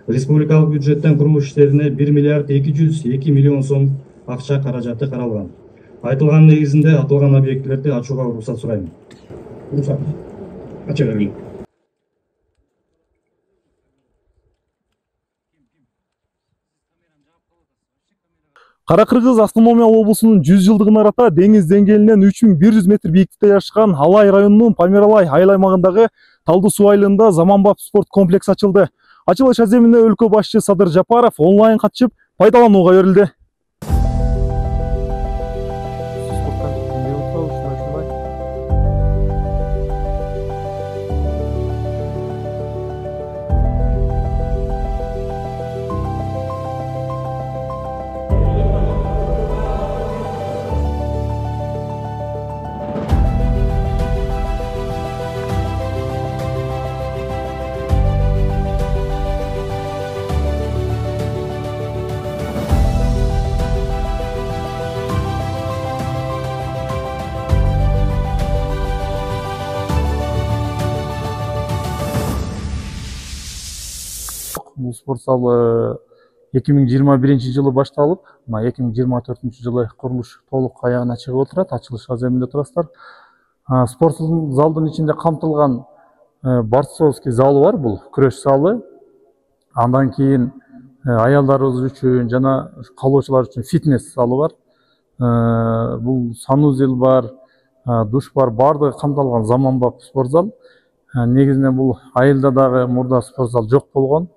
Республикалык бюджеттен курулуш иштерине 1,202 миллион сом акча каражаты каралган. Айтылган негизинде аталган объектилерди ачууга уруксат сурайм. Уруксат. Ача бериңиз. Кара Кыргыз автономия облусунун 100 жылдыгын арата деңиз деңгээлинен 3100 метр бийиктикте жашаган Алай районунун Памиралай айыл аймагындагы Талдуу суу айылында заманбап спорт комплекси ачылды. Ачылыш аземине өлкө башчы Садыр Жапаров онлайн катышып пайдаланууга берилди. Бул спорт залы 2021 жылы башталып, 2024 жылы курулуш толук аягына чыгып отурат. Ачылыш аземинде турасыздар. Спорт залдын ичинде камтылган борцовский залы бар, бул күрөш залы. Андан кийин аялдарыбыз үчүн жана калоочулар үчүн фитнес залы бар. Бул санузел бар, душ бар, баардыгы камтылган заманбап спорт зал. Негизинен бул айылда дагы мурда спорт зал жок болгон.